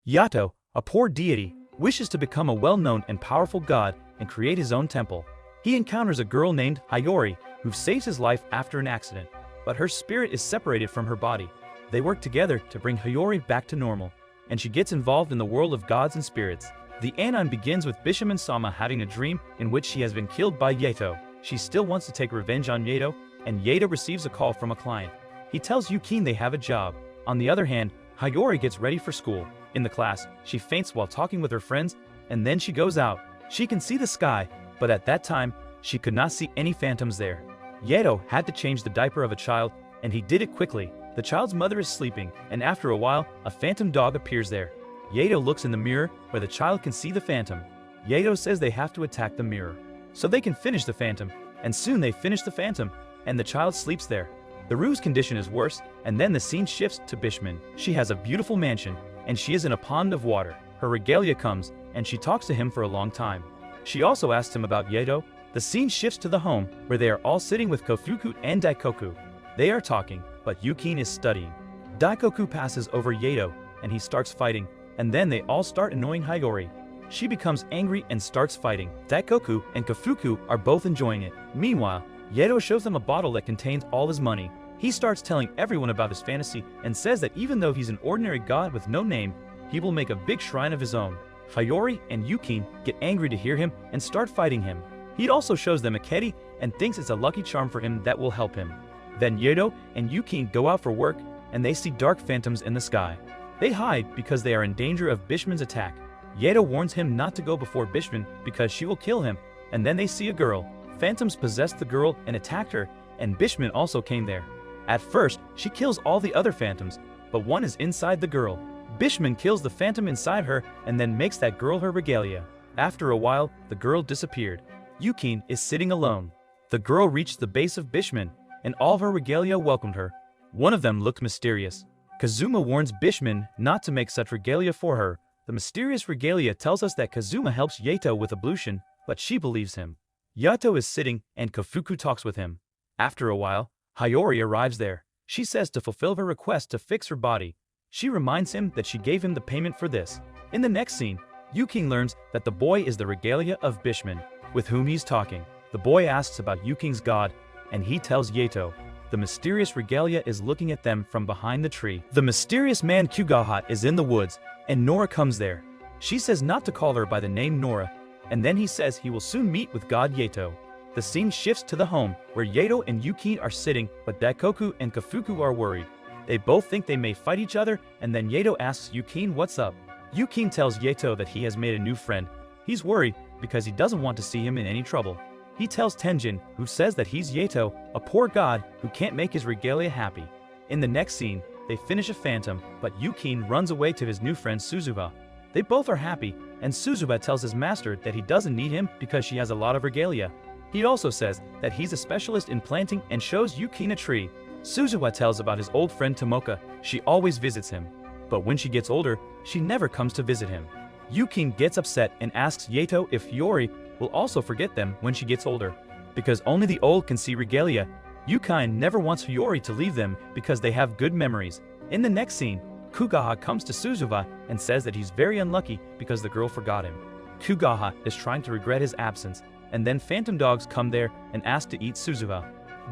Yato, a poor deity, wishes to become a well-known and powerful god and create his own temple. He encounters a girl named Hiyori who saves his life after an accident, but her spirit is separated from her body. They work together to bring Hiyori back to normal, and she gets involved in the world of gods and spirits. The anime begins with Bishamonten having a dream in which she has been killed by Yato. She still wants to take revenge on Yato, and Yato receives a call from a client. He tells Yukine they have a job. On the other hand, Hiyori gets ready for school. In the class, she faints while talking with her friends, and then she goes out. She can see the sky, but at that time, she could not see any phantoms there. Yato had to change the diaper of a child, and he did it quickly. The child's mother is sleeping, and after a while, a phantom dog appears there. Yato looks in the mirror where the child can see the phantom. Yato says they have to attack the mirror, so they can finish the phantom, and soon they finish the phantom, and the child sleeps there. The Rue's condition is worse, and then the scene shifts to Bishamon. She has a beautiful mansion, and she is in a pond of water. Her regalia comes, and she talks to him for a long time. She also asks him about Yato. The scene shifts to the home, where they are all sitting with Kofuku and Daikoku. They are talking, but Yukine is studying. Daikoku passes over Yato, and he starts fighting, and then they all start annoying Hiyori. She becomes angry and starts fighting. Daikoku and Kofuku are both enjoying it. Meanwhile, Yato shows them a bottle that contains all his money. He starts telling everyone about his fantasy and says that even though he's an ordinary god with no name, he will make a big shrine of his own. Hiyori and Yukine get angry to hear him and start fighting him. He also shows them a kedi and thinks it's a lucky charm for him that will help him. Then Yato and Yukine go out for work, and they see dark phantoms in the sky. They hide because they are in danger of Bishamon's attack. Yato warns him not to go before Bishamon because she will kill him, and then they see a girl. Phantoms possessed the girl and attacked her, and Bishamon also came there. At first, she kills all the other phantoms, but one is inside the girl. Bishamon kills the phantom inside her and then makes that girl her regalia. After a while, the girl disappeared. Yukine is sitting alone. The girl reached the base of Bishamon, and all of her regalia welcomed her. One of them looked mysterious. Kazuma warns Bishamon not to make such regalia for her. The mysterious regalia tells us that Kazuma helps Yato with ablution, but she believes him. Yato is sitting, and Kofuku talks with him. After a while, Hiyori arrives there. She says to fulfill her request to fix her body. She reminds him that she gave him the payment for this. In the next scene, Yukine learns that the boy is the regalia of Bishamon, with whom he's talking. The boy asks about Yukine's god, and he tells Yato. The mysterious regalia is looking at them from behind the tree. The mysterious man Kugaha is in the woods, and Nora comes there. She says not to call her by the name Nora, and then he says he will soon meet with god Yato. The scene shifts to the home, where Yato and Yukine are sitting, but Daikoku and Kofuku are worried. They both think they may fight each other, and then Yato asks Yukine what's up. Yukine tells Yato that he has made a new friend. He's worried because he doesn't want to see him in any trouble. He tells Tenjin, who says that he's Yato, a poor god who can't make his regalia happy. In the next scene, they finish a phantom, but Yukine runs away to his new friend Suzuha. They both are happy, and Suzuha tells his master that he doesn't need him because she has a lot of regalia. He also says that he's a specialist in planting and shows Yukine a tree. Suzuha tells about his old friend Tomoka. She always visits him, but when she gets older, she never comes to visit him. Yukine gets upset and asks Yato if Hiyori will also forget them when she gets older. Because only the old can see regalia, Yukine never wants Hiyori to leave them because they have good memories. In the next scene, Kugaha comes to Suzuha and says that he's very unlucky because the girl forgot him. Kugaha is trying to regret his absence, and then phantom dogs come there and ask to eat Suzuha.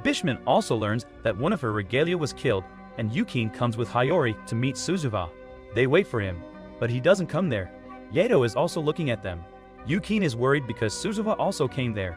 Bishamon also learns that one of her regalia was killed, and Yukine comes with Hiyori to meet Suzuha. They wait for him, but he doesn't come there. Yato is also looking at them. Yukine is worried because Suzuha also came there.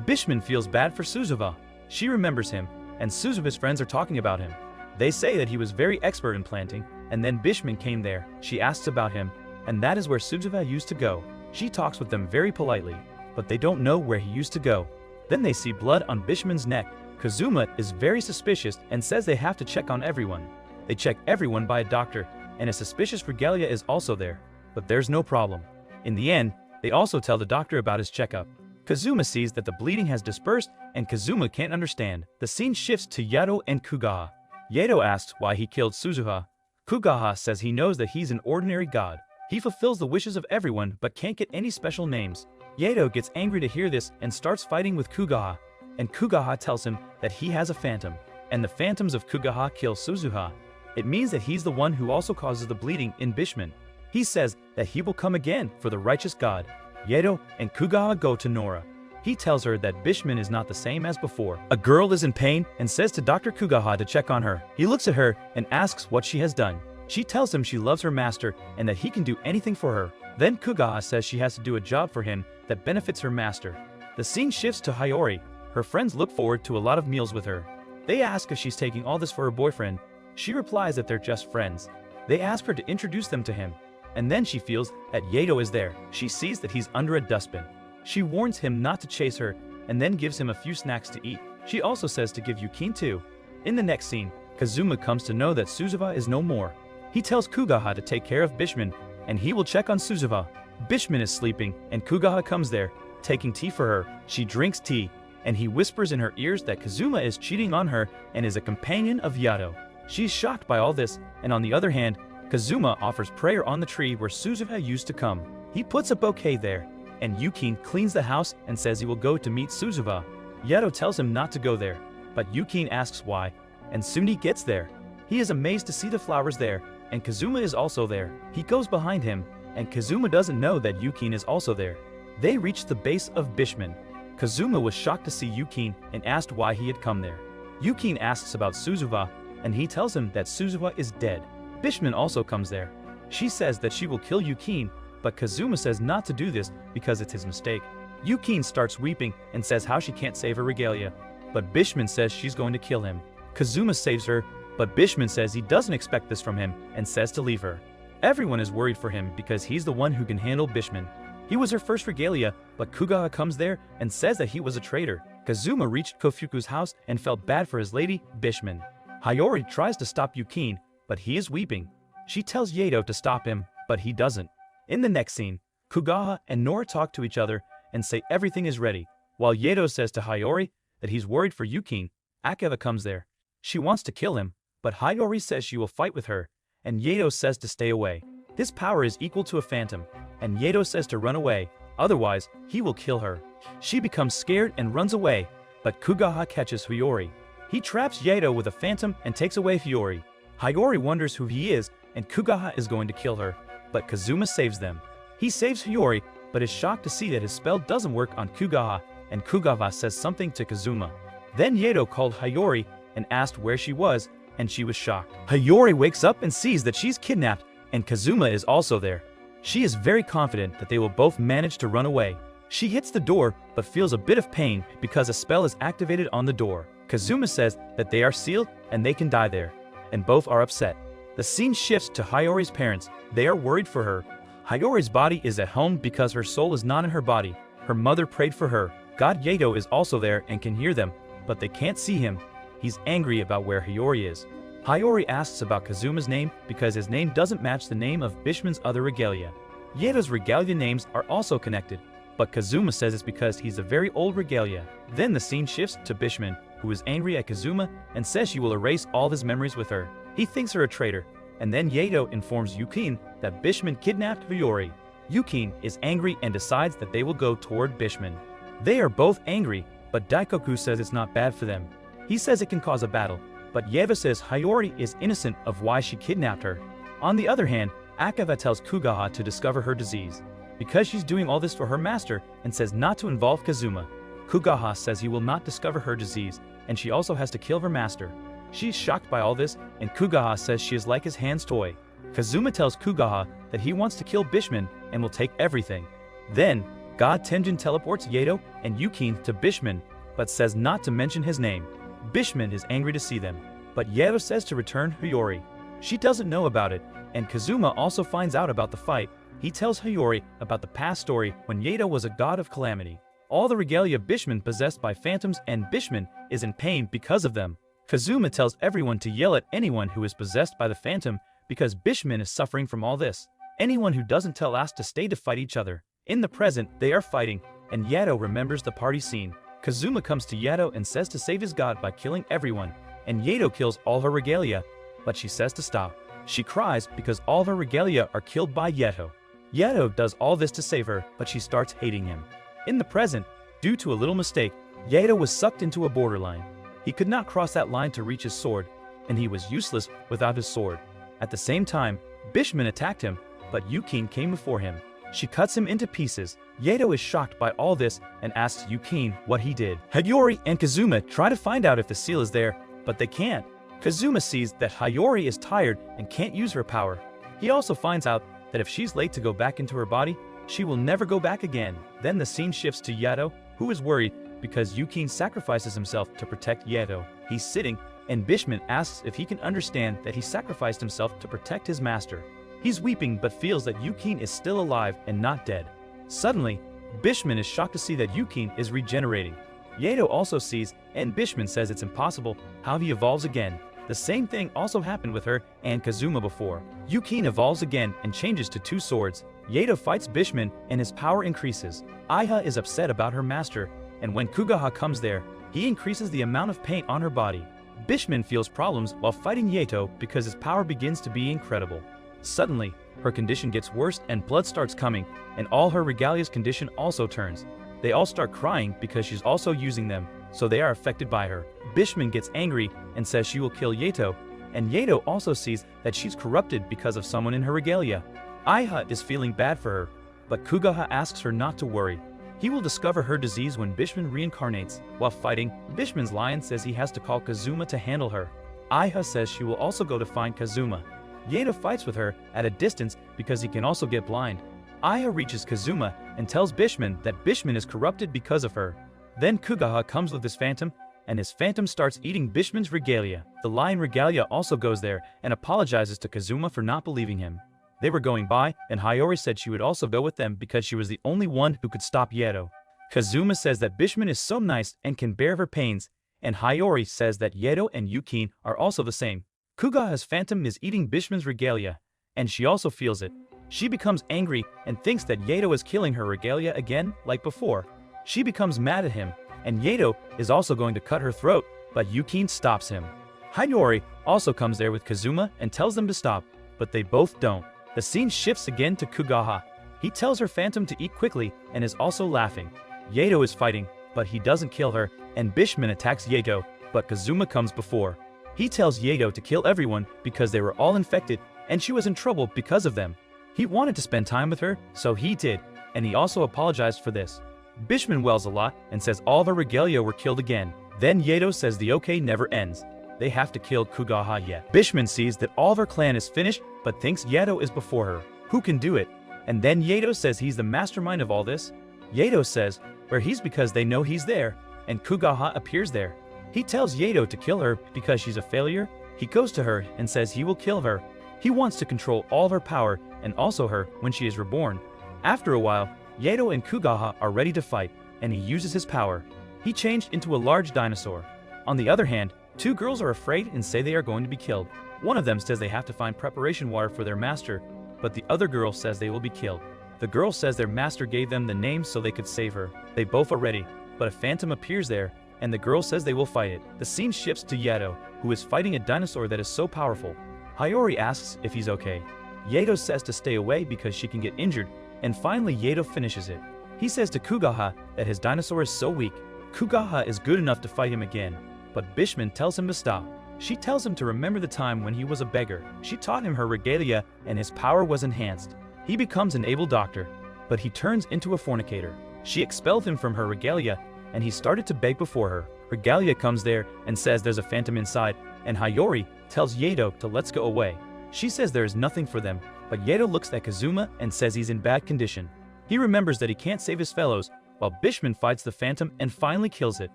Bishamon feels bad for Suzuha. She remembers him, and Suzuha's friends are talking about him. They say that he was very expert in planting, and then Bishamon came there. She asks about him, and that is where Suzuha used to go. She talks with them very politely, but they don't know where he used to go. Then they see blood on Bishamon's neck. Kazuma is very suspicious and says they have to check on everyone. They check everyone by a doctor, and a suspicious regalia is also there, but there's no problem. In the end, they also tell the doctor about his checkup. Kazuma sees that the bleeding has dispersed, and Kazuma can't understand. The scene shifts to Yato and Kugaha. Yato asks why he killed Suzuha. Kugaha says he knows that he's an ordinary god. He fulfills the wishes of everyone but can't get any special names. Yato gets angry to hear this and starts fighting with Kugaha, and Kugaha tells him that he has a phantom, and the phantoms of Kugaha kill Suzuha. It means that he's the one who also causes the bleeding in Bishamon. He says that he will come again for the righteous God. Yato and Kugaha go to Nora. He tells her that Bishamon is not the same as before. A girl is in pain and says to Dr. Kugaha to check on her. He looks at her and asks what she has done. She tells him she loves her master and that he can do anything for her. Then Kugaha says she has to do a job for him that benefits her master. The scene shifts to Hiyori. Her friends look forward to a lot of meals with her. They ask if she's taking all this for her boyfriend. She replies that they're just friends. They ask her to introduce them to him. And then she feels that Yato is there. She sees that he's under a dustbin. She warns him not to chase her and then gives him a few snacks to eat. She also says to give Yukine too. In the next scene, Kazuma comes to know that Suzuha is no more. He tells Kugaha to take care of Bishamon and he will check on Suzuha. Bishamon is sleeping and Kugaha comes there, taking tea for her. She drinks tea and he whispers in her ears that Kazuma is cheating on her and is a companion of Yato. She's shocked by all this, and on the other hand, Kazuma offers prayer on the tree where Suzuha used to come. He puts a bouquet there, and Yukine cleans the house and says he will go to meet Suzuha. Yato tells him not to go there, but Yukine asks why, and soon he gets there. He is amazed to see the flowers there, and Kazuma is also there. He goes behind him, and Kazuma doesn't know that Yukine is also there. They reach the base of Bishamon. Kazuma was shocked to see Yukine and asked why he had come there. Yukine asks about Suzuha, and he tells him that Suzuha is dead. Bishamon also comes there. She says that she will kill Yukine, but Kazuma says not to do this because it's his mistake. Yukine starts weeping and says how she can't save her regalia, but Bishamon says she's going to kill him. Kazuma saves her, but Bishamon says he doesn't expect this from him and says to leave her. Everyone is worried for him because he's the one who can handle Bishamon. He was her first regalia, but Kugaha comes there and says that he was a traitor. Kazuma reached Kofuku's house and felt bad for his lady, Bishamon. Hiyori tries to stop Yukine, but he is weeping. She tells Yato to stop him, but he doesn't. In the next scene, Kugaha and Nora talk to each other and say everything is ready, while Yato says to Hiyori that he's worried for Yukine. Akeva comes there. She wants to kill him, but Hiyori says she will fight with her, and Yato says to stay away. This power is equal to a phantom, and Yato says to run away, otherwise he will kill her. She becomes scared and runs away, but Kugaha catches Hiyori. He traps Yato with a phantom and takes away Hiyori. Hiyori wonders who he is, and Kugaha is going to kill her, but Kazuma saves them. He saves Hiyori, but is shocked to see that his spell doesn't work on Kugaha, and Kugaha says something to Kazuma. Then Yato called Hiyori and asked where she was, and she was shocked. Hiyori wakes up and sees that she's kidnapped, and Kazuma is also there. She is very confident that they will both manage to run away. She hits the door, but feels a bit of pain because a spell is activated on the door. Kazuma says that they are sealed and they can die there, and both are upset. The scene shifts to Hiyori's parents. They are worried for her. Hiyori's body is at home because her soul is not in her body. Her mother prayed for her. God Yato is also there and can hear them, but they can't see him. He's angry about where Hiyori is. Hiyori asks about Kazuma's name because his name doesn't match the name of Bishamon's other regalia. Yato's regalia names are also connected, but Kazuma says it's because he's a very old regalia. Then the scene shifts to Bishamon, who is angry at Kazuma and says she will erase all his memories with her. He thinks her a traitor, and then Yato informs Yukine that Bishamon kidnapped Hiyori. Yukine is angry and decides that they will go toward Bishamon. They are both angry, but Daikoku says it's not bad for them. He says it can cause a battle, but Yeva says Hiyori is innocent of why she kidnapped her. On the other hand, Akeva tells Kugaha to discover her disease, because she's doing all this for her master and says not to involve Kazuma. Kugaha says he will not discover her disease, and she also has to kill her master. She's shocked by all this, and Kugaha says she is like his hand's toy. Kazuma tells Kugaha that he wants to kill Bishamon and will take everything. Then, God Tenjin teleports Yato and Yukine to Bishamon, but says not to mention his name. Bishamon is angry to see them, but Yato says to return Hiyori. She doesn't know about it, and Kazuma also finds out about the fight. He tells Hiyori about the past story when Yato was a god of calamity. All the regalia Bishamon possessed by phantoms, and Bishamon is in pain because of them. Kazuma tells everyone to yell at anyone who is possessed by the phantom because Bishamon is suffering from all this. Anyone who doesn't tell asks to stay to fight each other. In the present, they are fighting, and Yato remembers the party scene. Kazuma comes to Yato and says to save his god by killing everyone, and Yato kills all her regalia, but she says to stop. She cries because all her regalia are killed by Yato. Yato does all this to save her, but she starts hating him. In the present, due to a little mistake, Yato was sucked into a borderline. He could not cross that line to reach his sword, and he was useless without his sword. At the same time, Bishamon attacked him, but Yukine came before him. She cuts him into pieces. Yato is shocked by all this and asks Yukine what he did. Hiyori and Kazuma try to find out if the seal is there, but they can't. Kazuma sees that Hiyori is tired and can't use her power. He also finds out that if she's late to go back into her body, she will never go back again. Then the scene shifts to Yato, who is worried because Yukine sacrifices himself to protect Yato. He's sitting, and Bishamon asks if he can understand that he sacrificed himself to protect his master. He's weeping but feels that Yukine is still alive and not dead. Suddenly, Bishamon is shocked to see that Yukine is regenerating. Yato also sees, and Bishamon says it's impossible how he evolves again. The same thing also happened with her and Kazuma before. Yukine evolves again and changes to 2 swords. Yato fights Bishamon and his power increases. Aiha is upset about her master, and when Kugaha comes there, he increases the amount of paint on her body. Bishamon feels problems while fighting Yato because his power begins to be incredible. Suddenly, her condition gets worse and blood starts coming, and all her regalia's condition also turns. They all start crying because she's also using them, so they are affected by her. Bishamon gets angry and says she will kill Yato, and Yato also sees that she's corrupted because of someone in her regalia. Aiha is feeling bad for her, but Kugaha asks her not to worry. He will discover her disease when Bishamon reincarnates. While fighting, Bishamon's lion says he has to call Kazuma to handle her. Aiha says she will also go to find Kazuma. Yato fights with her at a distance because he can also get blind. Aiha reaches Kazuma and tells Bishamon that Bishamon is corrupted because of her. Then Kugaha comes with his phantom, and his phantom starts eating Bishamon's regalia. The lion regalia also goes there and apologizes to Kazuma for not believing him. They were going by, and Hiyori said she would also go with them because she was the only one who could stop Yato. Kazuma says that Bishamon is so nice and can bear her pains, and Hiyori says that Yato and Yukine are also the same. Kugaha's phantom is eating Bishamon's regalia, and she also feels it. She becomes angry and thinks that Yato is killing her regalia again, like before. She becomes mad at him, and Yato is also going to cut her throat, but Yukine stops him. Hiyori also comes there with Kazuma and tells them to stop, but they both don't. The scene shifts again to Kugaha. He tells her phantom to eat quickly and is also laughing. Yato is fighting, but he doesn't kill her, and Bishamon attacks Yato, but Kazuma comes before. He tells Yato to kill everyone because they were all infected and she was in trouble because of them. He wanted to spend time with her, so he did, and he also apologized for this. Bishamon wails a lot and says all the regalia were killed again. Then Yato says the okay never ends. They have to kill Kugaha yet. Bishamon sees that all of her clan is finished but thinks Yato is before her. Who can do it? And then Yato says he's the mastermind of all this. Yato says where he's because they know he's there, and Kugaha appears there. He tells Yato to kill her because she's a failure. He goes to her and says he will kill her. He wants to control all of her power and also her when she is reborn. After a while, Yato and Kugaha are ready to fight, and he uses his power. He changed into a large dinosaur. On the other hand, 2 girls are afraid and say they are going to be killed. One of them says they have to find preparation water for their master, but the other girl says they will be killed. The girl says their master gave them the name so they could save her. They both are ready, but a phantom appears there, and the girl says they will fight it. The scene shifts to Yato, who is fighting a dinosaur that is so powerful. Hiyori asks if he's okay. Yato says to stay away because she can get injured, and finally Yato finishes it. He says to Kugaha that his dinosaur is so weak. Kugaha is good enough to fight him again, but Bishamon tells him to stop. She tells him to remember the time when he was a beggar. She taught him her regalia and his power was enhanced. He becomes an able doctor, but he turns into a fornicator. She expelled him from her regalia, and he started to beg before her. Regalia comes there and says there's a phantom inside, and Hiyori tells Yato to let's go away. She says there is nothing for them, but Yato looks at Kazuma and says he's in bad condition. He remembers that he can't save his fellows, while Bishamon fights the phantom and finally kills it.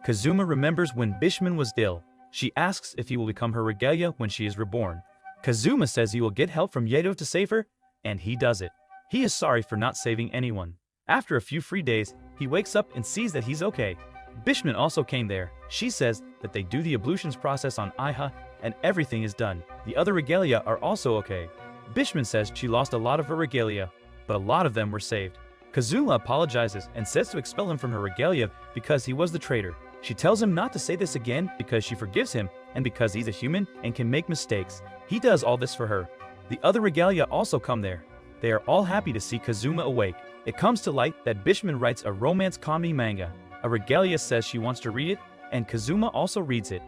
Kazuma remembers when Bishamon was ill. She asks if he will become her regalia when she is reborn. Kazuma says he will get help from Yato to save her, and he does it. He is sorry for not saving anyone. After a few free days, he wakes up and sees that he's okay. Bishamon also came there. She says that they do the ablutions process on Aiha, and everything is done. The other regalia are also okay. Bishamon says she lost a lot of her regalia, but a lot of them were saved. Kazuma apologizes and says to expel him from her regalia because he was the traitor. She tells him not to say this again because she forgives him and because he's a human and can make mistakes. He does all this for her. The other regalia also come there. They are all happy to see Kazuma awake. It comes to light that Bishamon writes a romance comedy manga. A regalia says she wants to read it, and Kazuma also reads it.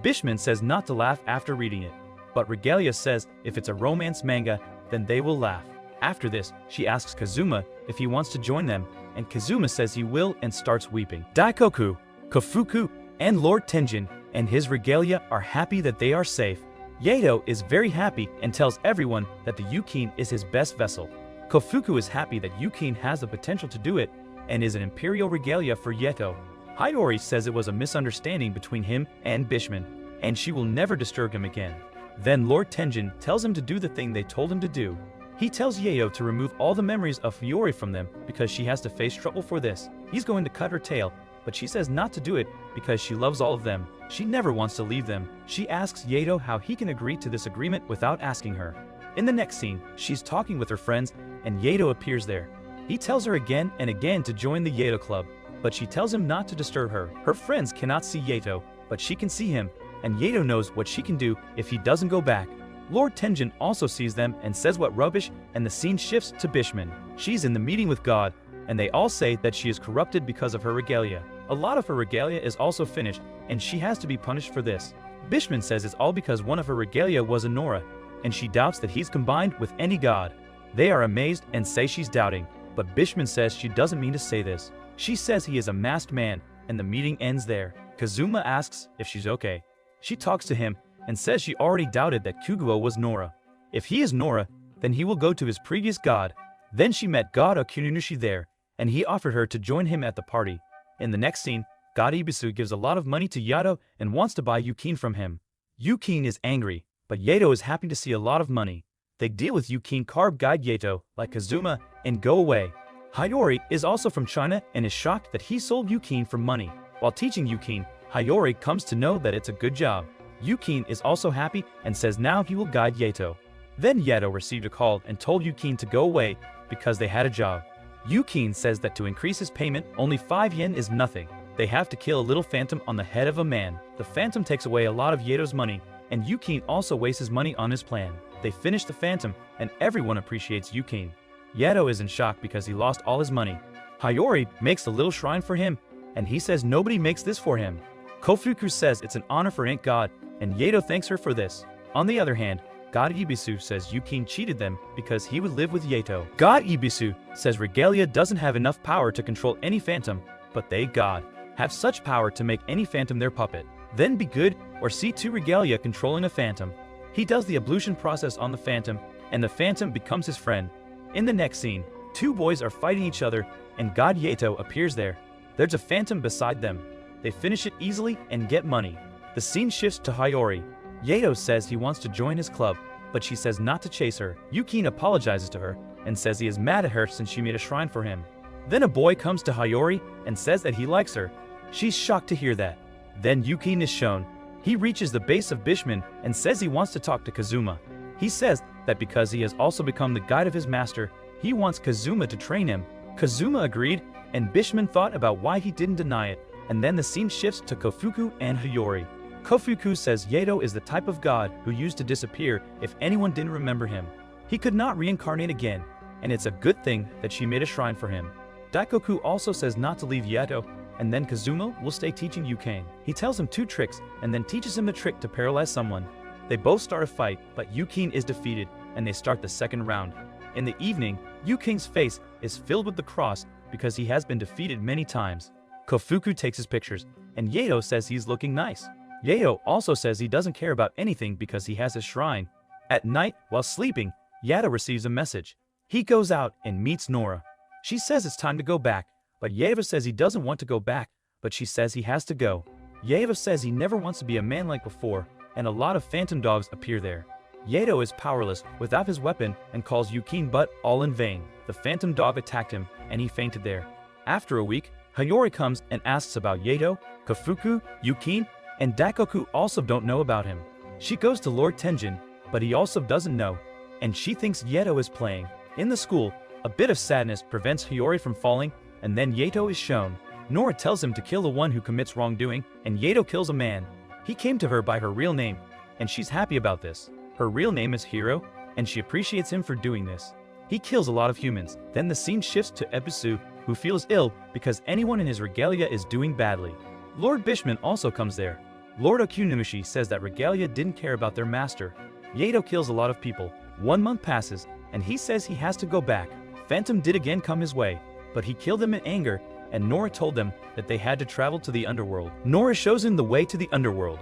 Bishamon says not to laugh after reading it, but regalia says if it's a romance manga, then they will laugh. After this, she asks Kazuma if he wants to join them, and Kazuma says he will and starts weeping. Daikoku, Kofuku, and Lord Tenjin and his regalia are happy that they are safe. Yato is very happy and tells everyone that the Yukine is his best vessel. Kofuku is happy that Yukine has the potential to do it and is an imperial regalia for Yato. Hiyori says it was a misunderstanding between him and Bishamon, and she will never disturb him again. Then Lord Tenjin tells him to do the thing they told him to do. He tells Yato to remove all the memories of Hiyori from them because she has to face trouble for this. He's going to cut her tail, but she says not to do it because she loves all of them. She never wants to leave them. She asks Yato how he can agree to this agreement without asking her. In the next scene, she's talking with her friends and Yato appears there. He tells her again and again to join the Yato Club, but she tells him not to disturb her. Her friends cannot see Yato, but she can see him, and Yato knows what she can do if he doesn't go back. Lord Tenjin also sees them and says what rubbish, and the scene shifts to Bishamon. She's in the meeting with God, and they all say that she is corrupted because of her regalia. A lot of her regalia is also finished, and she has to be punished for this. Bishamon says it's all because one of her regalia was a Nora, and she doubts that he's combined with any god. They are amazed and say she's doubting, but Bishamon says she doesn't mean to say this. She says he is a masked man, and the meeting ends there. Kazuma asks if she's okay. She talks to him and says she already doubted that Kuguo was Nora. If he is Nora, then he will go to his previous god. Then she met God of Calamity there, and he offered her to join him at the party. In the next scene, God Ibisu gives a lot of money to Yato and wants to buy Yukine from him. Yukine is angry, but Yato is happy to see a lot of money. They deal with Yukine carb guide Yato, like Kazuma, and go away. Hiyori is also from China and is shocked that he sold Yukine for money. While teaching Yukine, Hiyori comes to know that it's a good job. Yukine is also happy and says now he will guide Yato. Then Yato received a call and told Yukine to go away because they had a job. Yukine says that to increase his payment, only 5 yen is nothing. They have to kill a little phantom on the head of a man. The phantom takes away a lot of Yato's money, and Yukine also wastes his money on his plan. They finish the phantom, and everyone appreciates Yukine. Yato is in shock because he lost all his money. Hiyori makes a little shrine for him, and he says nobody makes this for him. Kofuku says it's an honor for Aunt God, and Yato thanks her for this. On the other hand, God Ibisu says Yukine cheated them because he would live with Yato. God Ibisu says Regalia doesn't have enough power to control any phantom, but they, God, have such power to make any phantom their puppet. Then be good or see 2 Regalia controlling a phantom. He does the ablution process on the phantom, and the phantom becomes his friend. In the next scene, 2 boys are fighting each other, and God Yato appears there. There's a phantom beside them. They finish it easily and get money. The scene shifts to Hiyori. Yato says he wants to join his club, but she says not to chase her. Yukine apologizes to her and says he is mad at her since she made a shrine for him. Then a boy comes to Hiyori and says that he likes her. She's shocked to hear that. Then Yukine is shown. He reaches the base of Bishamon and says he wants to talk to Kazuma. He says that because he has also become the guide of his master, he wants Kazuma to train him. Kazuma agreed, and Bishamon thought about why he didn't deny it, and then the scene shifts to Kofuku and Hiyori. Kofuku says Yato is the type of god who used to disappear if anyone didn't remember him. He could not reincarnate again, and it's a good thing that she made a shrine for him. Daikoku also says not to leave Yato, and then Kazuma will stay teaching Yukine. He tells him 2 tricks, and then teaches him the trick to paralyze someone. They both start a fight, but Yukine is defeated, and they start the second round. In the evening, Yukine's face is filled with the cross because he has been defeated many times. Kofuku takes his pictures, and Yato says he's looking nice. Yato also says he doesn't care about anything because he has a shrine. At night, while sleeping, Yato receives a message. He goes out and meets Nora. She says it's time to go back, but Yato says he doesn't want to go back, but she says he has to go. Yato says he never wants to be a man like before, and a lot of phantom dogs appear there. Yato is powerless without his weapon and calls Yukine but all in vain. The phantom dog attacked him, and he fainted there. After a week, Hiyori comes and asks about Yato, Kofuku, Yukine, and Daikoku also don't know about him. She goes to Lord Tenjin, but he also doesn't know, and she thinks Yato is playing. In the school, a bit of sadness prevents Hiyori from falling, and then Yato is shown. Nora tells him to kill the one who commits wrongdoing, and Yato kills a man. He came to her by her real name, and she's happy about this. Her real name is Hiro, and she appreciates him for doing this. He kills a lot of humans. Then the scene shifts to Ebisu, who feels ill because anyone in his regalia is doing badly. Lord Bishamon also comes there. Lord Okunimushi says that Regalia didn't care about their master. Yato kills a lot of people. 1 month passes, and he says he has to go back. Phantom did again come his way, but he killed them in anger, and Nora told them that they had to travel to the underworld. Nora shows him the way to the underworld.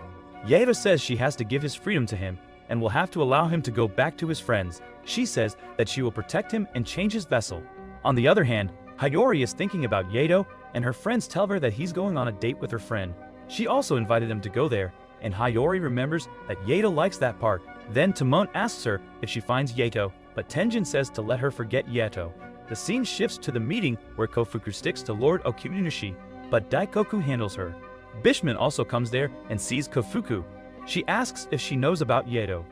Yato says she has to give his freedom to him, and will have to allow him to go back to his friends. She says that she will protect him and change his vessel. On the other hand, Hiyori is thinking about Yato, and her friends tell her that he's going on a date with her friend. She also invited him to go there, and Hiyori remembers that Yato likes that park. Then Timon asks her if she finds Yato, but Tenjin says to let her forget Yato. The scene shifts to the meeting where Kofuku sticks to Lord Okuninushi, but Daikoku handles her. Bishamon also comes there and sees Kofuku. She asks if she knows about Yato.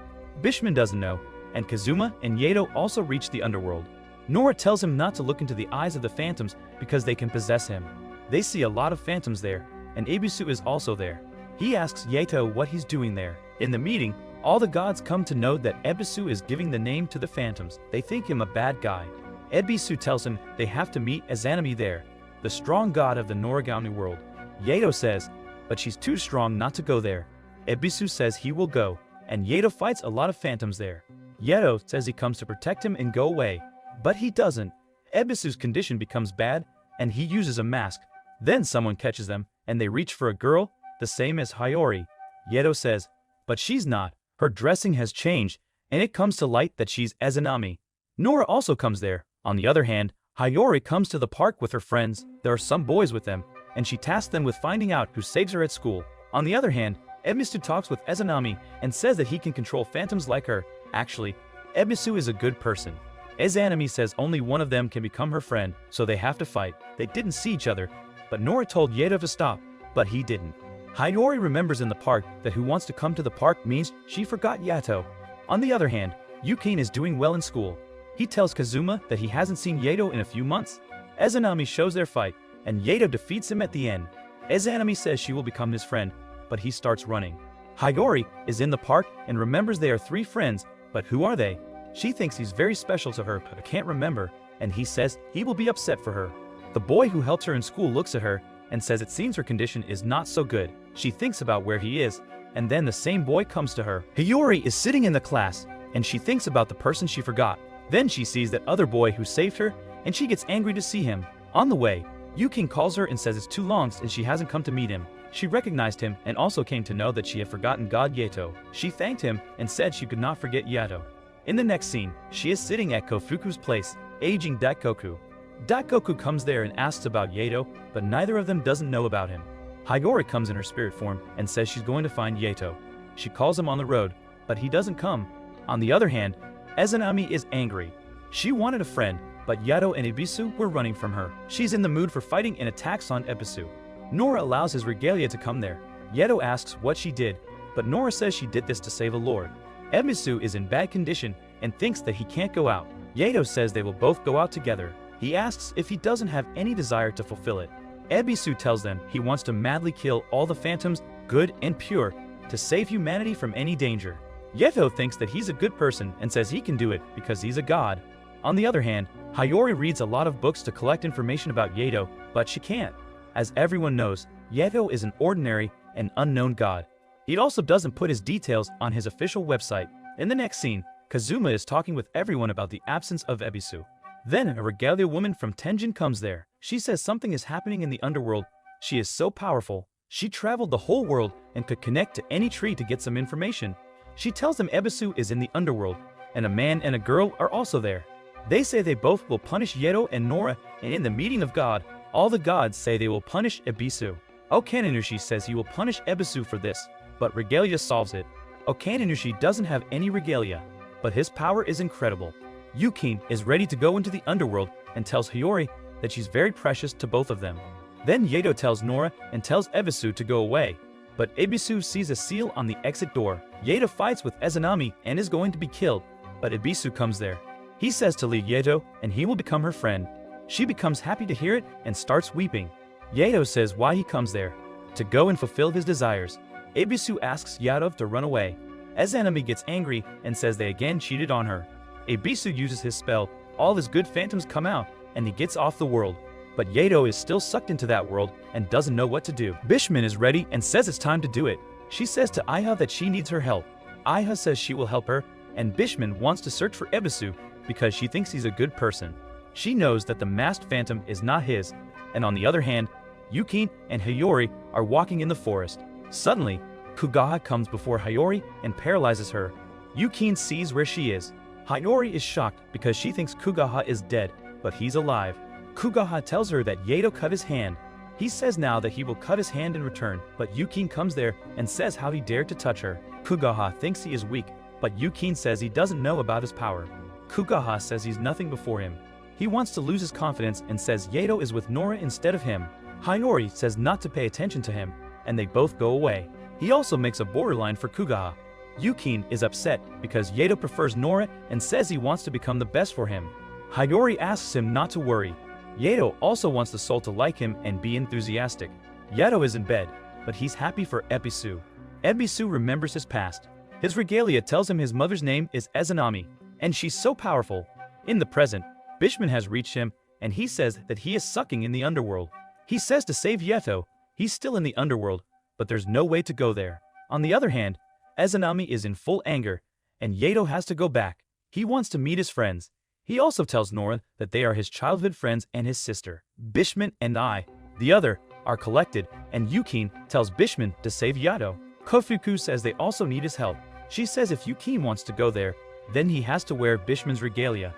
Bishamon doesn't know, and Kazuma and Yato also reach the underworld. Nora tells him not to look into the eyes of the phantoms because they can possess him. They see a lot of phantoms there, and Ebisu is also there. He asks Yato what he's doing there. In the meeting, all the gods come to know that Ebisu is giving the name to the phantoms. They think him a bad guy. Ebisu tells him they have to meet Izanami there, the strong god of the Noragami world. Yato says, but she's too strong not to go there. Ebisu says he will go, and Yato fights a lot of phantoms there. Yato says he comes to protect him and go away, but he doesn't. Ebisu's condition becomes bad, and he uses a mask. Then someone catches them, and they reach for a girl, the same as Hiyori. Yato says, but she's not. Her dressing has changed, and it comes to light that she's Izanami. Nora also comes there. On the other hand, Hiyori comes to the park with her friends. There are some boys with them, and she tasks them with finding out who saves her at school. On the other hand, Ebisu talks with Izanami and says that he can control phantoms like her. Actually, Ebisu is a good person. Izanami says only one of them can become her friend, so they have to fight. They didn't see each other, but Nora told Yato to stop, but he didn't. Hiyori remembers in the park that who wants to come to the park means she forgot Yato. On the other hand, Yukine is doing well in school. He tells Kazuma that he hasn't seen Yato in a few months. Izanami shows their fight, and Yato defeats him at the end. Izanami says she will become his friend, but he starts running. Hiyori is in the park and remembers they are three friends, but who are they? She thinks he's very special to her but can't remember, and he says he will be upset for her. The boy who helped her in school looks at her and says it seems her condition is not so good. She thinks about where he is, and then the same boy comes to her. Hiyori is sitting in the class, and she thinks about the person she forgot. Then she sees that other boy who saved her, and she gets angry to see him. On the way, Yukine calls her and says it's too long and she hasn't come to meet him. She recognized him and also came to know that she had forgotten God Yato. She thanked him and said she could not forget Yato. In the next scene, she is sitting at Kofuku's place, aging Daikoku. Daikoku comes there and asks about Yato, but neither of them doesn't know about him. Hiyori comes in her spirit form and says she's going to find Yato. She calls him on the road, but he doesn't come. On the other hand, Izanami is angry. She wanted a friend, but Yato and Ebisu were running from her. She's in the mood for fighting and attacks on Ebisu. Nora allows his regalia to come there. Yato asks what she did, but Nora says she did this to save a lord. Ebisu is in bad condition and thinks that he can't go out. Yato says they will both go out together. He asks if he doesn't have any desire to fulfill it. Ebisu tells them he wants to madly kill all the phantoms, good and pure, to save humanity from any danger. Yato thinks that he's a good person and says he can do it because he's a god. On the other hand, Hiyori reads a lot of books to collect information about Yato, but she can't. As everyone knows, Yato is an ordinary and unknown god. He also doesn't put his details on his official website. In the next scene, Kazuma is talking with everyone about the absence of Ebisu. Then a regalia woman from Tenjin comes there. She says something is happening in the underworld. She is so powerful. She traveled the whole world and could connect to any tree to get some information. She tells them Ebisu is in the underworld, and a man and a girl are also there. They say they both will punish Yato and Nora, and in the meeting of God, all the gods say they will punish Ebisu. Okaninushi says he will punish Ebisu for this, but regalia solves it. Okaninushi doesn't have any regalia, but his power is incredible. Yukine is ready to go into the underworld and tells Hiyori that she's very precious to both of them. Then Yato tells Nora and tells Ebisu to go away, but Ebisu sees a seal on the exit door. Yato fights with Izanami and is going to be killed, but Ebisu comes there. He says to leave Yato and he will become her friend. She becomes happy to hear it and starts weeping. Yato says why he comes there, to go and fulfill his desires. Ebisu asks Yato to run away. Izanami gets angry and says they again cheated on her. Ebisu uses his spell, all his good phantoms come out, and he gets off the world. But Yato is still sucked into that world and doesn't know what to do. Bishamon is ready and says it's time to do it. She says to Iha that she needs her help. Iha says she will help her, and Bishamon wants to search for Ebisu because she thinks he's a good person. She knows that the masked phantom is not his, and on the other hand, Yukine and Hiyori are walking in the forest. Suddenly, Kugaha comes before Hiyori and paralyzes her. Yukine sees where she is. Hiyori is shocked because she thinks Kugaha is dead, but he's alive. Kugaha tells her that Yato cut his hand. He says now that he will cut his hand in return, but Yukine comes there and says how he dared to touch her. Kugaha thinks he is weak, but Yukine says he doesn't know about his power. Kugaha says he's nothing before him. He wants to lose his confidence and says Yato is with Nora instead of him. Hiyori says not to pay attention to him, and they both go away. He also makes a borderline for Kugaha. Yukine is upset because Yato prefers Nora and says he wants to become the best for him. Hiyori asks him not to worry. Yato also wants the soul to like him and be enthusiastic. Yato is in bed, but he's happy for Ebisu. Ebisu remembers his past. His regalia tells him his mother's name is Izanami, and she's so powerful. In the present, Bishamon has reached him, and he says that he is sucking in the underworld. He says to save Yato. He's still in the underworld, but there's no way to go there. On the other hand, Izanami is in full anger, and Yato has to go back. He wants to meet his friends. He also tells Nora that they are his childhood friends and his sister. Bishamon and I, the other, are collected, and Yukine tells Bishamon to save Yato. Kofuku says they also need his help. She says if Yukine wants to go there, then he has to wear Bishamon's regalia.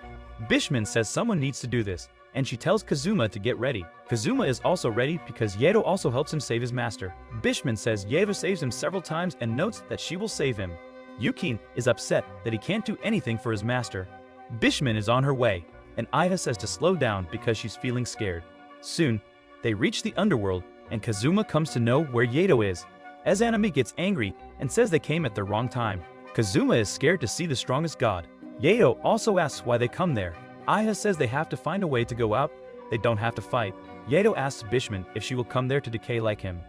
Bishamon says someone needs to do this, and she tells Kazuma to get ready. Kazuma is also ready because Yato also helps him save his master. Bishamon says Yato saves him several times and notes that she will save him. Yukine is upset that he can't do anything for his master. Bishamon is on her way, and Iha says to slow down because she's feeling scared. Soon, they reach the underworld, and Kazuma comes to know where Yato is. Izanami gets angry and says they came at the wrong time. Kazuma is scared to see the strongest god. Yato also asks why they come there. Iha says they have to find a way to go out. They don't have to fight. Yato asks Bishamon if she will come there to decay like him.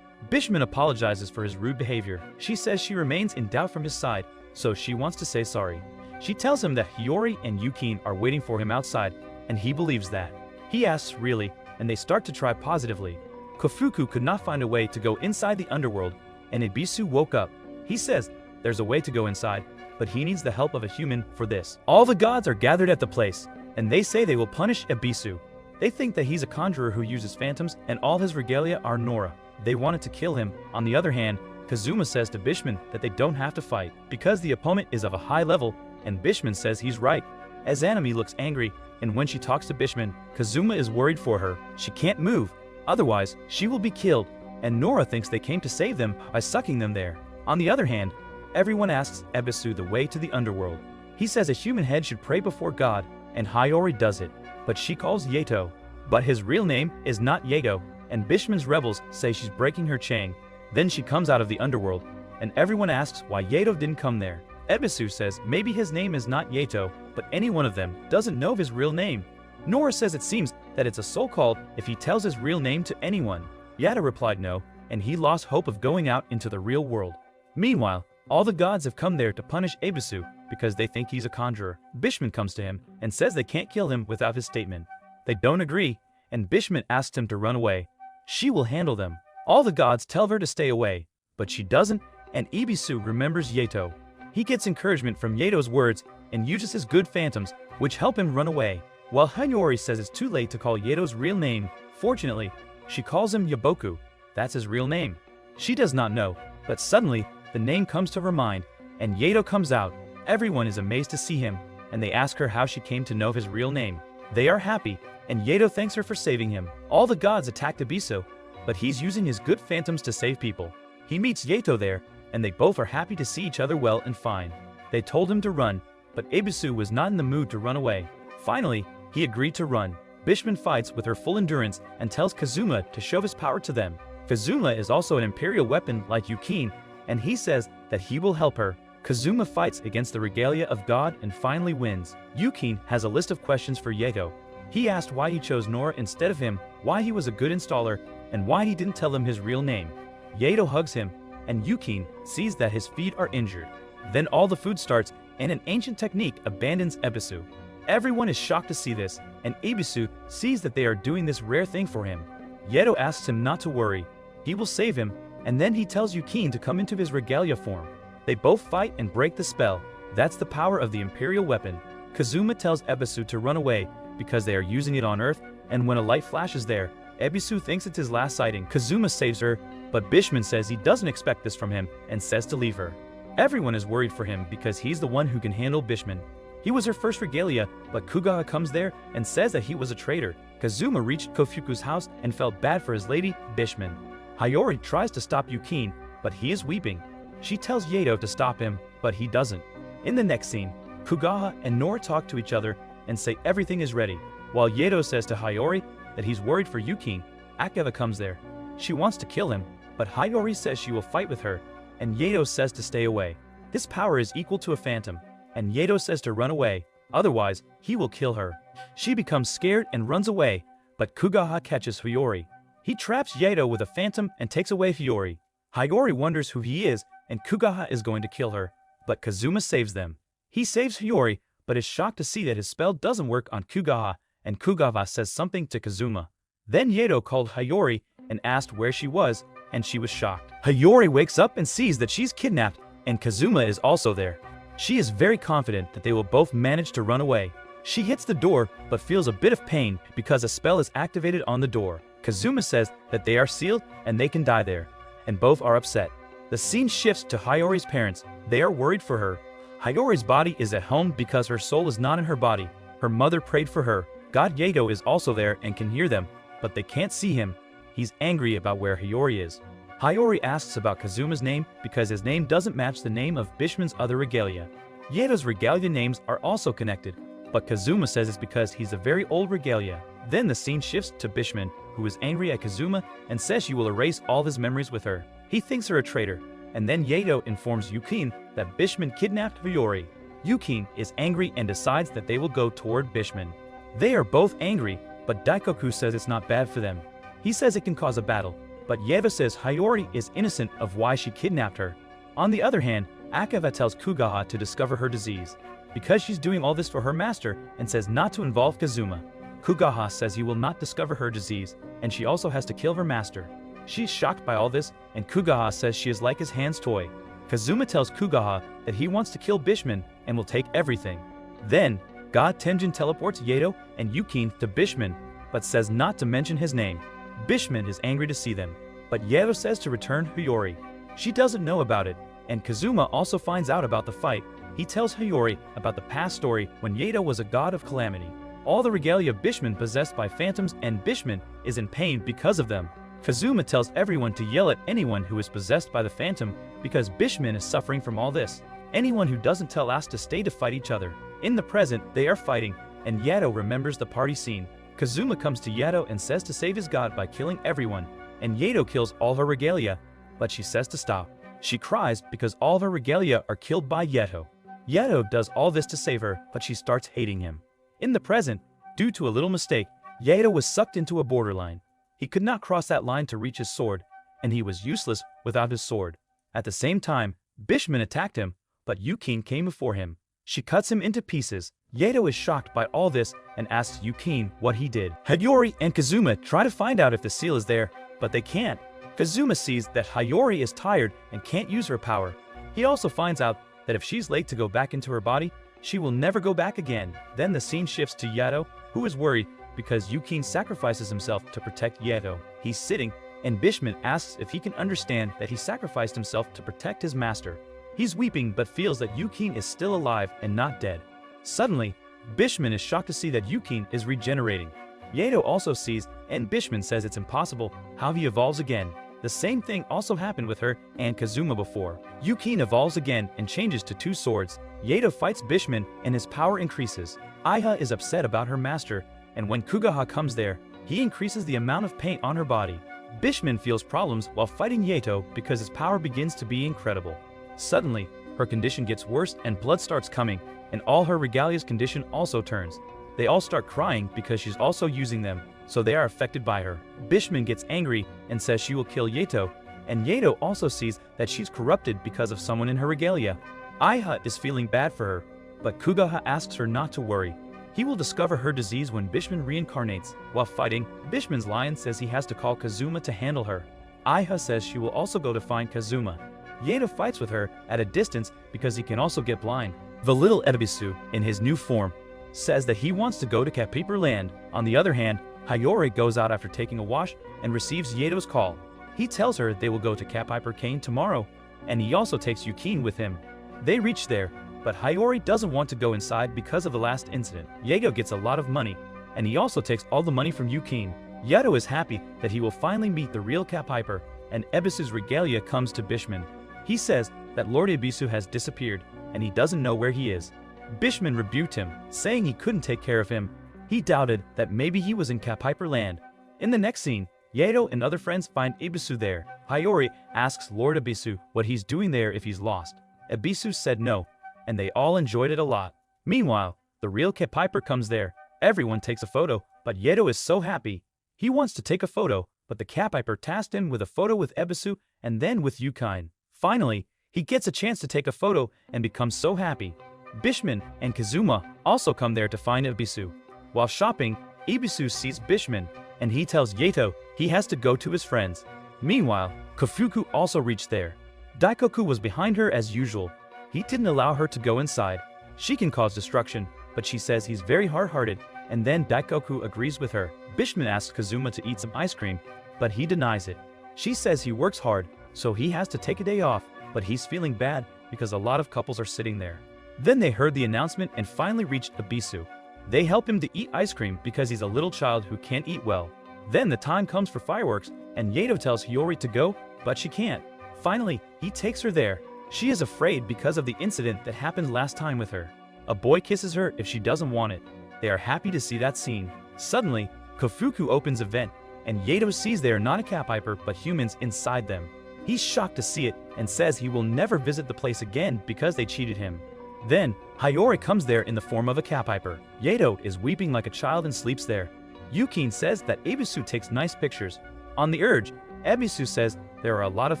Bishamon apologizes for his rude behavior. She says she remains in doubt from his side, so she wants to say sorry. She tells him that Hiyori and Yukine are waiting for him outside, and he believes that. He asks really, and they start to try positively. Kofuku could not find a way to go inside the underworld, and Ebisu woke up. He says there's a way to go inside, but he needs the help of a human for this. All the gods are gathered at the place, and they say they will punish Ebisu. They think that he's a conjurer who uses phantoms, and all his regalia are Nora. They wanted to kill him. On the other hand, Kazuma says to Bishamon that they don't have to fight, because the opponent is of a high level, and Bishamon says he's right. Izanami looks angry, and when she talks to Bishamon, Kazuma is worried for her. She can't move, otherwise she will be killed, and Nora thinks they came to save them by sucking them there. On the other hand, everyone asks Ebisu the way to the underworld. He says a human head should pray before God, and Hiyori does it, but she calls Yato. But his real name is not Yato, and Bishamon's rebels say she's breaking her chain. Then she comes out of the underworld, and everyone asks why Yato didn't come there. Ebisu says maybe his name is not Yato, but any one of them doesn't know of his real name. Nora says it seems that it's a soul called if he tells his real name to anyone. Yato replied no, and he lost hope of going out into the real world. Meanwhile, all the gods have come there to punish Ebisu because they think he's a conjurer. Bishamon comes to him and says they can't kill him without his statement. They don't agree, and Bishamon asks him to run away. She will handle them. All the gods tell her to stay away, but she doesn't, and Ebisu remembers Yato. He gets encouragement from Yato's words and uses his good phantoms, which help him run away. While Hiyori says it's too late to call Yato's real name, fortunately, she calls him Yaboku. That's his real name. She does not know, but suddenly, the name comes to her mind, and Yato comes out. Everyone is amazed to see him, and they ask her how she came to know his real name. They are happy, and Yato thanks her for saving him. All the gods attack Ebisu, but he's using his good phantoms to save people. He meets Yato there, and they both are happy to see each other well and fine. They told him to run, but Ebisu was not in the mood to run away. Finally, he agreed to run. Bishamon fights with her full endurance and tells Kazuma to show his power to them. Kazuma is also an imperial weapon like Yukine, and he says that he will help her. Kazuma fights against the regalia of God and finally wins. Yukine has a list of questions for Yato. He asked why he chose Nora instead of him, why he was a good installer, and why he didn't tell him his real name. Yato hugs him, and Yukine sees that his feet are injured. Then all the food starts, and an ancient technique abandons Ebisu. Everyone is shocked to see this, and Ebisu sees that they are doing this rare thing for him. Yato asks him not to worry. He will save him, and then he tells Yukine to come into his regalia form. They both fight and break the spell. That's the power of the imperial weapon. Kazuma tells Ebisu to run away because they are using it on Earth, and when a light flashes there, Ebisu thinks it's his last sighting. Kazuma saves her, but Bishman says he doesn't expect this from him and says to leave her. Everyone is worried for him because he's the one who can handle Bishman. He was her first regalia, but Kugaha comes there and says that he was a traitor. Kazuma reached Kofuku's house and felt bad for his lady, Bishman. Hiyori tries to stop Yukine, but he is weeping. She tells Yato to stop him, but he doesn't. In the next scene, Kugaha and Nora talk to each other and say everything is ready, while Yato says to Hiyori that he's worried for Yukine. Akeva comes there. She wants to kill him, but Hiyori says she will fight with her, and Yato says to stay away. This power is equal to a phantom, and Yato says to run away, otherwise he will kill her. She becomes scared and runs away, but Kugaha catches Hiyori. He traps Yato with a phantom and takes away Hiyori. Hiyori wonders who he is, and Kugaha is going to kill her, but Kazuma saves them. He saves Hiyori, but is shocked to see that his spell doesn't work on Kugaha, and Kugaha says something to Kazuma. Then Yato called Hiyori and asked where she was, and she was shocked. Hiyori wakes up and sees that she's kidnapped, and Kazuma is also there. She is very confident that they will both manage to run away. She hits the door, but feels a bit of pain because a spell is activated on the door. Kazuma says that they are sealed and they can die there, and both are upset. The scene shifts to Hiyori's parents. They are worried for her. Hiyori's body is at home because her soul is not in her body. Her mother prayed for her. God Yato is also there and can hear them, but they can't see him. He's angry about where Hiyori is. Hiyori asks about Kazuma's name because his name doesn't match the name of Bishman's other regalia. Yato's regalia names are also connected, but Kazuma says it's because he's a very old regalia. Then the scene shifts to Bishman, who is angry at Kazuma and says she will erase all his memories with her. He thinks her a traitor, and then Yato informs Yukine that Bishman kidnapped Hiyori. Yukine is angry and decides that they will go toward Bishman. They are both angry, but Daikoku says it's not bad for them. He says it can cause a battle, but Yato says Hiyori is innocent of why she kidnapped her. On the other hand, Akeva tells Kugaha to discover her disease, because she's doing all this for her master and says not to involve Kazuma. Kugaha says he will not discover her disease, and she also has to kill her master. She's shocked by all this, and Kugaha says she is like his hand's toy. Kazuma tells Kugaha that he wants to kill Bishman and will take everything. Then, God Tenjin teleports Yato and Yukine to Bishman, but says not to mention his name. Bishman is angry to see them, but Yato says to return Hiyori. She doesn't know about it, and Kazuma also finds out about the fight. He tells Hiyori about the past story when Yato was a god of calamity. All the regalia of Bishman possessed by phantoms, and Bishman is in pain because of them. Kazuma tells everyone to yell at anyone who is possessed by the phantom because Bishman is suffering from all this. Anyone who doesn't tell asks to stay to fight each other. In the present, they are fighting, and Yato remembers the party scene. Kazuma comes to Yato and says to save his god by killing everyone, and Yato kills all her regalia, but she says to stop. She cries because all of her regalia are killed by Yato. Yato does all this to save her, but she starts hating him. In the present, due to a little mistake, Yato was sucked into a borderline. He could not cross that line to reach his sword, and he was useless without his sword. At the same time, Bishman attacked him, but Yukine came before him. She cuts him into pieces. Yato is shocked by all this and asks Yukine what he did. Hiyori and Kazuma try to find out if the seal is there, but they can't. Kazuma sees that Hiyori is tired and can't use her power. He also finds out that if she's late to go back into her body, she will never go back again. Then the scene shifts to Yato, who is worried because Yukine sacrifices himself to protect Yato. He's sitting, and Bishman asks if he can understand that he sacrificed himself to protect his master. He's weeping but feels that Yukine is still alive and not dead. Suddenly, Bishman is shocked to see that Yukine is regenerating. Yato also sees, and Bishman says it's impossible how he evolves again. The same thing also happened with her and Kazuma before. Yukine evolves again and changes to 2 swords. Yato fights Bishman and his power increases. Aiha is upset about her master, and when Kugaha comes there, he increases the amount of paint on her body. Bishman feels problems while fighting Yato because his power begins to be incredible. Suddenly, her condition gets worse and blood starts coming, and all her regalia's condition also turns. They all start crying because she's also using them, so they are affected by her. Bishman gets angry and says she will kill Yato, and Yato also sees that she's corrupted because of someone in her regalia. Aiha is feeling bad for her, but Kugaha asks her not to worry. He will discover her disease when Bishman reincarnates. While fighting, Bishman's lion says he has to call Kazuma to handle her. Aiha says she will also go to find Kazuma. Yato fights with her at a distance because he can also get blind. The little Ebisu, in his new form, says that he wants to go to Cat Paper Land. On the other hand, Hiyori goes out after taking a wash and receives Yato's call. He tells her they will go to Cat Piper Cane tomorrow, and he also takes Yukine with him. They reach there, but Hiyori doesn't want to go inside because of the last incident. Yato gets a lot of money, and he also takes all the money from Yukine. Yato is happy that he will finally meet the real Cat Piper, and Ebisu's regalia comes to Bishamon. He says that Lord Ebisu has disappeared, and he doesn't know where he is. Bishamon rebuked him, saying he couldn't take care of him. He doubted that maybe he was in Cat Piper Land. In the next scene, Yato and other friends find Ebisu there. Hiyori asks Lord Ebisu what he's doing there if he's lost. Ebisu said no, and they all enjoyed it a lot. Meanwhile, the real Cat Piper comes there. Everyone takes a photo, but Yato is so happy. He wants to take a photo, but the Cat Piper tasked him with a photo with Ebisu and then with Yukine. Finally, he gets a chance to take a photo and becomes so happy. Bishamon and Kazuma also come there to find Ebisu. While shopping, Ebisu sees Bishamon, and he tells Yato he has to go to his friends. Meanwhile, Kofuku also reached there. Daikoku was behind her as usual. He didn't allow her to go inside. She can cause destruction, but she says he's very hard-hearted, and then Daikoku agrees with her. Bishamon asks Kazuma to eat some ice cream, but he denies it. She says he works hard, so he has to take a day off, but he's feeling bad because a lot of couples are sitting there. Then they heard the announcement and finally reached Ebisu. They help him to eat ice cream because he's a little child who can't eat well. Then the time comes for fireworks, and Yato tells Hiyori to go, but she can't. Finally, he takes her there. She is afraid because of the incident that happened last time with her. A boy kisses her if she doesn't want it. They are happy to see that scene. Suddenly, Kofuku opens a vent, and Yato sees they are not a Cat Piper but humans inside them. He's shocked to see it and says he will never visit the place again because they cheated him. Then, Hiyori comes there in the form of a Cat Piper. Yato is weeping like a child and sleeps there. Yukine says that Ebisu takes nice pictures. On the urge, Ebisu says there are a lot of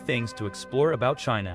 things to explore about China.